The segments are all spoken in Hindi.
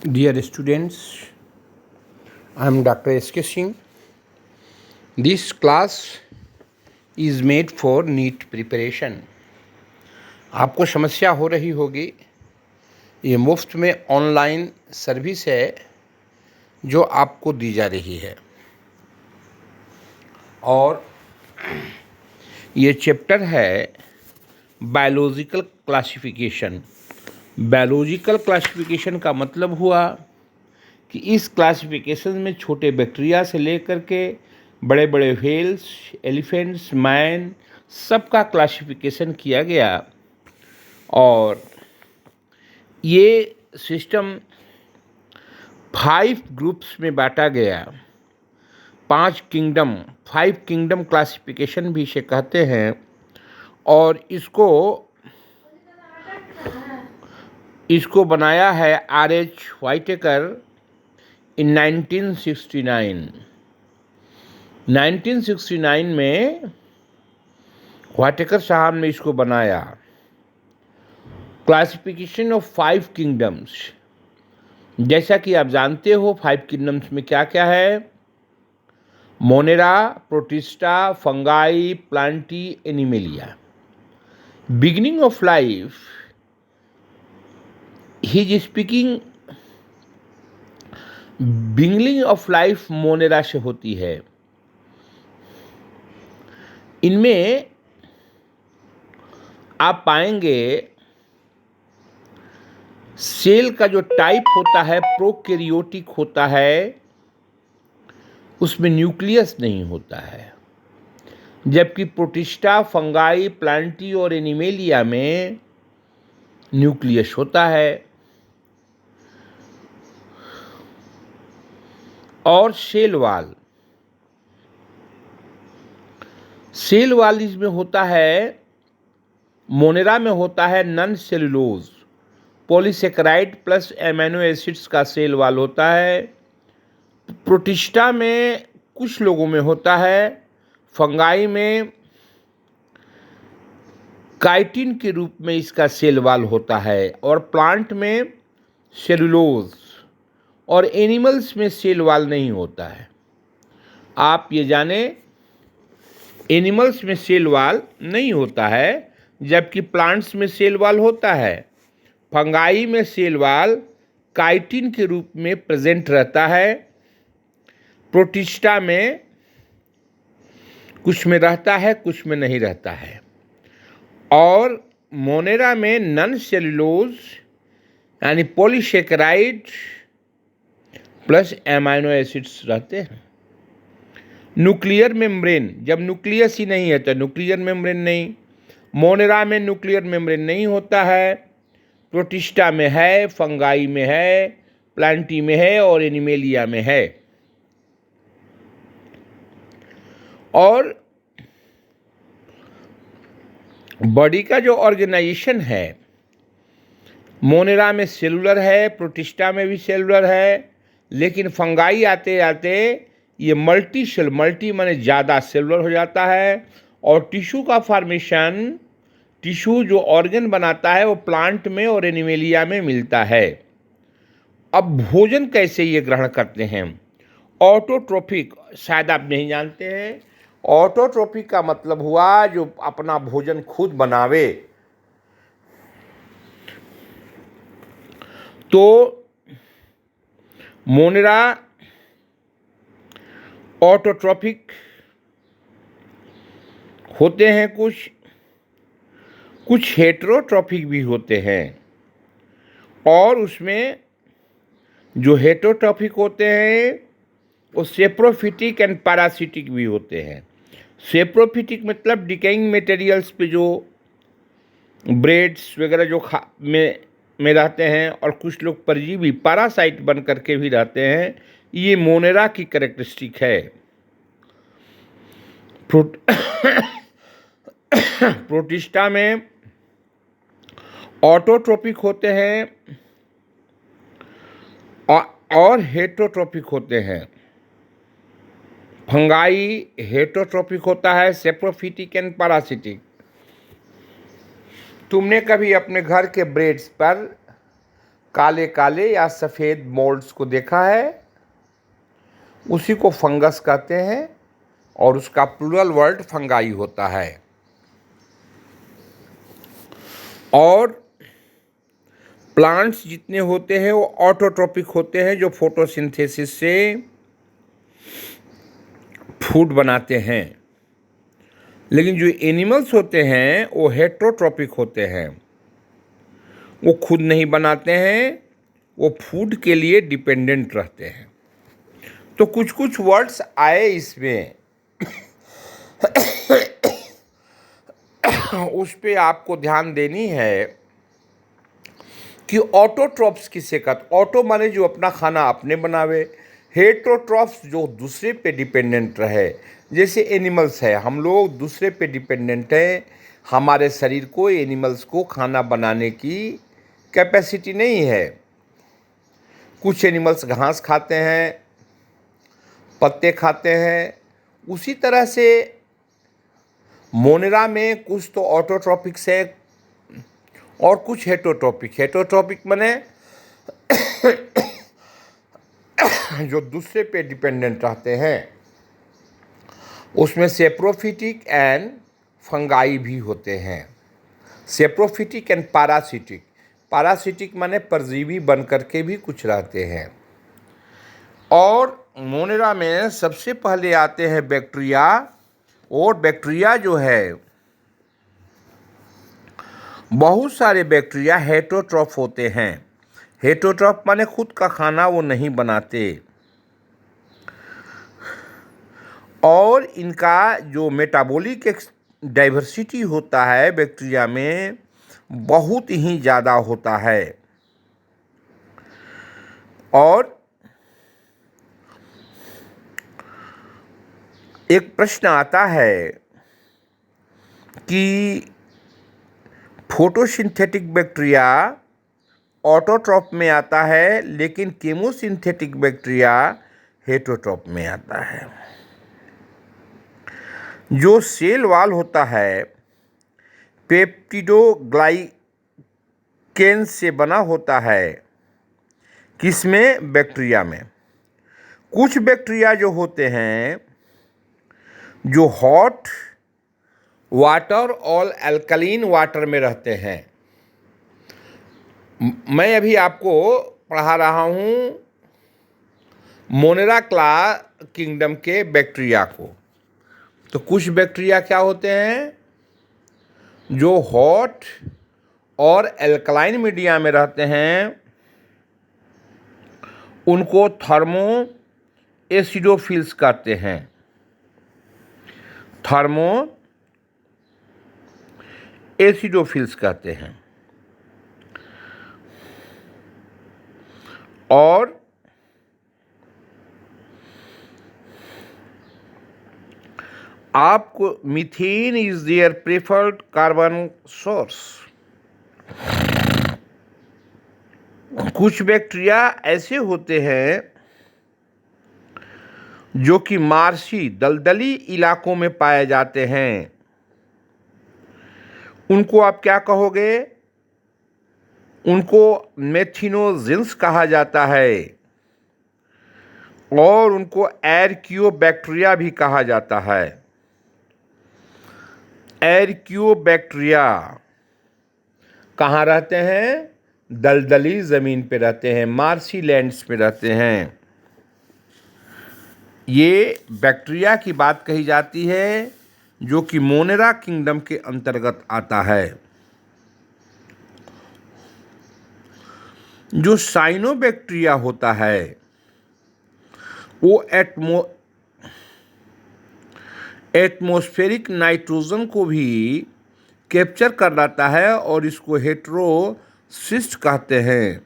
Dear students, I am Dr. S.K. Singh. This class is made for NEET preparation. आपको समस्या हो रही होगी, ये मुफ्त में ऑनलाइन सर्विस है जो आपको दी जा रही है और ये चैप्टर है बायोलॉजिकल क्लासिफिकेशन। बायोलॉजिकल क्लासिफिकेशन का मतलब हुआ कि इस क्लासिफिकेशन में छोटे बैक्टीरिया से लेकर के बड़े बड़े व्हेल्स, एलिफेंट्स, मैन सबका क्लासिफिकेशन किया गया और ये सिस्टम 5 ग्रुप्स में बांटा गया। 5 किंगडम क्लासिफिकेशन भी इसे कहते हैं और इसको बनाया है R.H. व्हाइटेकर इन 1969। 1969 में व्हाइटेकर साहब ने इसको बनाया। क्लासिफिकेशन ऑफ 5 किंगडम्स, जैसा कि आप जानते हो 5 किंगडम्स में क्या क्या है: Monera, protista, fungi, Plantae, animalia. Beginning of life, he is speaking, beginning of life Monera से होती है। इनमें आप पाएंगे सेल का जो टाइप होता है प्रोकैरियोटिक होता है, उसमें न्यूक्लियस नहीं होता है, जबकि प्रोटिस्टा, फंगाई, प्लांटी और एनिमेलिया में न्यूक्लियस होता है। और सेल वाल इसमें होता है, मोनेरा में होता है non cellulose polysaccharide plus amino acids का सेल वाल होता है। प्रोटिस्टा में कुछ लोगों में होता है, फंगाई में काइटिन के रूप में इसका सेल वाल होता है और प्लांट में सेलुलोज और एनिमल्स में सेल वाल नहीं होता है। आप ये जाने एनिमल्स में सेल वाल नहीं होता है, जबकि प्लांट्स में सेल वाल होता है। फंगाई में सेल वाल काइटिन के रूप में प्रेजेंट रहता है। प्रोटिस्टा में कुछ में रहता है, कुछ में नहीं रहता है। और मोनेरा में नॉन सेलुलोज यानी पॉलीसेकेराइड प्लस एमिनो एसिड्स रहते हैं। न्यूक्लियर मेम्ब्रेन, जब न्यूक्लियस ही नहीं है तो न्यूक्लियर मेम्ब्रेन नहीं। मोनेरा में न्यूक्लियर मेम्ब्रेन नहीं होता है, प्रोटिस्टा में है, फंगाई में है, प्लांटी में है और एनिमेलिया में है। और बॉडी का जो ऑर्गेनाइजेशन है, मोनेरा में सेलुलर है, प्रोटिस्टा में भी सेलुलर है, लेकिन फंगाई आते आते ये मल्टी माने ज़्यादा सेलुलर हो जाता है और टिश्यू का फॉर्मेशन, टिश्यू जो ऑर्गन बनाता है वो प्लांट में और एनिमेलिया में मिलता है। अब भोजन कैसे ये ग्रहण करते हैं? ऑटोट्रोफिक, शायद आप नहीं जानते हैं। ऑटोट्रोफिक का मतलब हुआ जो अपना भोजन खुद बनावे। तो मोनेरा ऑटोट्रोफिक होते हैं, कुछ हेटेरोट्रोफिक भी होते हैं। और उसमें जो हेटेरोट्रोफिक होते हैं वो सेप्रोफिटिक एंड पैरासिटिक भी होते हैं। सेप्रोफिटिक मतलब डिकेइंग मटेरियल्स पे जो ब्रेड्स वगैरह जो में रहते हैं, और कुछ लोग परजीवी पैरासाइट बन करके भी रहते हैं। ये मोनेरा की कैरेक्टरिस्टिक है। प्रोटिस्टा में ऑटोट्रोपिक होते हैं और हेटेरोट्रोपिक होते हैं। फंगाई हेटेरोट्रोपिक होता है, सेप्रोफिटिक एंड पैरासिटिक। तुमने कभी अपने घर के ब्रेड्स पर काले काले या सफ़ेद मोल्ड्स को देखा है, उसी को फंगस कहते हैं और उसका प्लूरल वर्ड फंगाई होता है। और प्लांट्स जितने होते हैं वो ऑटोट्रॉपिक होते हैं, जो फोटोसिंथेसिस से फूड बनाते हैं। लेकिन जो एनिमल्स होते हैं वो हेट्रोट्रॉपिक होते हैं, वो खुद नहीं बनाते हैं, वो फूड के लिए डिपेंडेंट रहते हैं। तो कुछ कुछ वर्ड्स आए इसमें उस पे आपको ध्यान देनी है कि ऑटोट्रॉप्स किसे कहते। ऑटो माने जो अपना खाना अपने बनावे, हेट्रोट्रॉप्स जो दूसरे पे डिपेंडेंट रहे। जैसे एनिमल्स है, हम लोग दूसरे पे डिपेंडेंट हैं, हमारे शरीर को, एनिमल्स को खाना बनाने की कैपेसिटी नहीं है। कुछ एनिमल्स घास खाते हैं, पत्ते खाते हैं। उसी तरह से मोनेरा में कुछ तो ऑटोट्रॉपिक्स है और कुछ हेटरोट्रॉपिक। हेटरोट्रॉपिक माने जो दूसरे पे डिपेंडेंट रहते हैं। उसमें सेप्रोफिटिक एंड फंगाई भी होते हैं। Saprophytic and parasitic. पैरासिटिक माने परजीवी बन करके भी कुछ रहते हैं। और मोनेरा में सबसे पहले आते हैं बैक्टीरिया। और बैक्टीरिया जो है, बहुत सारे बैक्टीरिया हेटरोट्रॉफ होते हैं। हेटरोट्रॉफ माने खुद का खाना वो नहीं बनाते, और इनका जो मेटाबॉलिक डाइवर्सिटी होता है बैक्टीरिया में, बहुत ही ज़्यादा होता है। और एक प्रश्न आता है कि फोटोसिंथेटिक बैक्टीरिया ऑटोट्रॉप में आता है, लेकिन केमोसिंथेटिक बैक्टीरिया हेटरोट्रॉप में आता है। जो सेल वॉल होता है पेप्टिडोग्लाइकेन से बना होता है। किसमें? बैक्टीरिया में। कुछ बैक्टीरिया जो होते हैं जो हॉट वाटर और अल्कलीन वाटर में रहते हैं। मैं अभी आपको पढ़ा रहा हूँ मोनेरा क्लास किंगडम के बैक्टीरिया को। तो कुछ बैक्टीरिया क्या होते हैं जो हॉट और एल्कलाइन मीडिया में रहते हैं, उनको थर्मो एसिडोफिल्स कहते हैं। थर्मो एसिडोफिल्स कहते हैं। और आपको methane is their preferred carbon source. कुछ बैक्टीरिया ऐसे होते हैं जो कि मार्शी दलदली इलाकों में पाए जाते हैं। उनको आप क्या कहोगे? उनको मेथिनोजेंस कहा जाता है, और उनको एरक्योबैक्टीरिया भी कहा जाता है। एरक्योबैक्टीरिया कहाँ रहते हैं? दलदली ज़मीन पे रहते हैं, मार्शी लैंड्स पे रहते हैं। ये बैक्टीरिया की बात कही जाती है जो कि मोनेरा किंगडम के अंतर्गत आता है। जो साइनोबैक्टीरिया होता है वो एटमॉस्फेरिक नाइट्रोजन को भी कैप्चर कर लाता है, और इसको हेटेरोसिस्ट कहते हैं।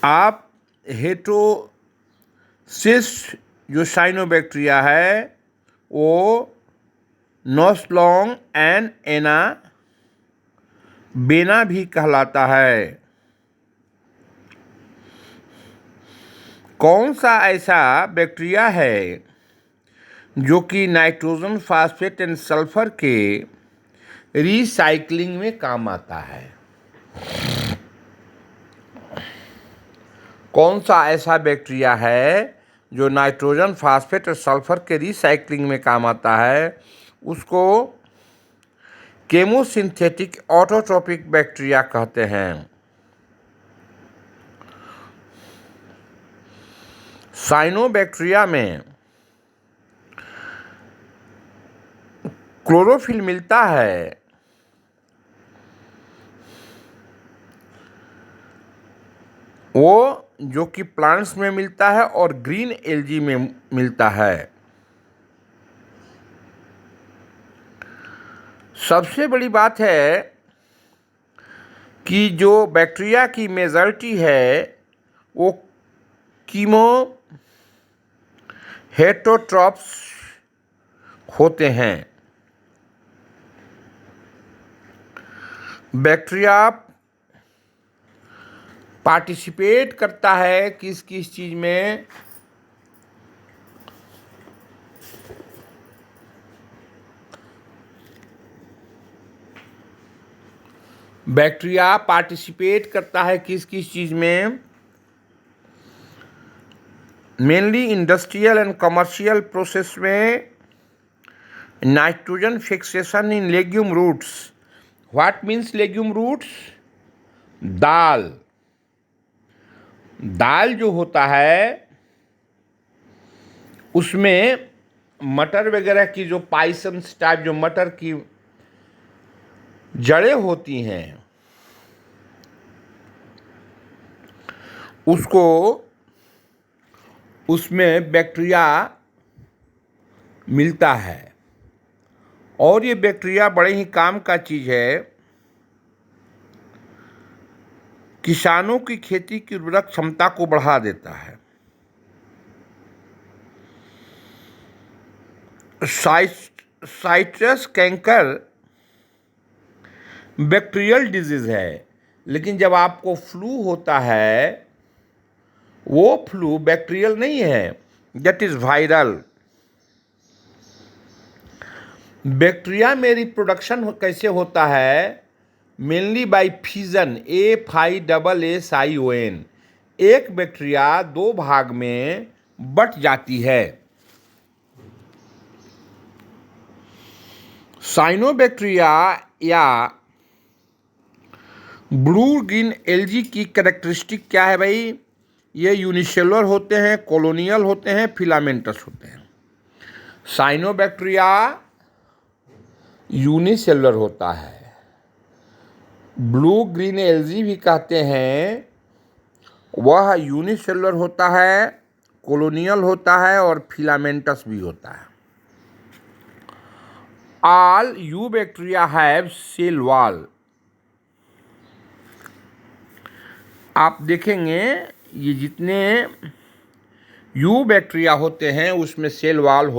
आप हेटेरोसिस्ट जो साइनोबैक्टीरिया है वो नोस्लॉन्ग एंड एना बेना भी कहलाता है। कौन सा ऐसा बैक्टीरिया है जो कि नाइट्रोजन, फास्फेट एंड सल्फर के रिसाइकलिंग में काम आता है। कौन सा ऐसा बैक्टीरिया है जो नाइट्रोजन, फास्फेट और सल्फर के रिसाइकलिंग में काम आता है? उसको केमोसिंथेटिक ऑटोट्रोपिक बैक्टीरिया कहते हैं। साइनोबैक्टीरिया में क्लोरोफिल मिलता है, वो जो कि प्लांट्स में मिलता है और ग्रीन एल्गी में मिलता है। सबसे बड़ी बात है कि जो बैक्टीरिया की मेजॉरिटी है वो कीमो हेटरोट्रॉप्स होते हैं। बैक्टीरिया पार्टिसिपेट करता है किस किस चीज में? बैक्टीरिया पार्टिसिपेट करता है किस किस चीज में? Mainly industrial and commercial process में। Nitrogen fixation in legume roots. What means legume roots? दाल। दाल जो होता है उसमें मटर वगैरह की जो पाइसम्स टाइप जो मटर की जड़ें होती हैं उसको उसमें बैक्टीरिया मिलता है और ये बैक्टीरिया बड़े ही काम का चीज़ है। किसानों की खेती की उर्वरक क्षमता को बढ़ा देता है। साइट्रस कैंकर बैक्टीरियल डिजीज है, लेकिन जब आपको फ्लू होता है वो फ्लू बैक्टीरियल नहीं है, दैट इज वायरल। बैक्टीरिया में रिप्रोडक्शन कैसे होता है? Mainly by fission, FISSION। एक बैक्टीरिया दो भाग में बट जाती है। साइनोबैक्टीरिया या ब्लू ग्रीन एल्गी की कैरेक्टरिस्टिक क्या है भाई? ये यूनिसेलुलर होते हैं, कॉलोनियल होते हैं, फिलामेंटस होते हैं। साइनोबैक्टीरिया यूनिसेलुलर होता है। ब्लू ग्रीन एल्गी भी कहते हैं, वह यूनिसेलुलर होता है, कॉलोनियल होता है और फिलामेंटस भी होता है। All eubacteria have cell wall। आप देखेंगे ये जितने यूबैक्टीरिया होते हैं उसमें सेल वॉल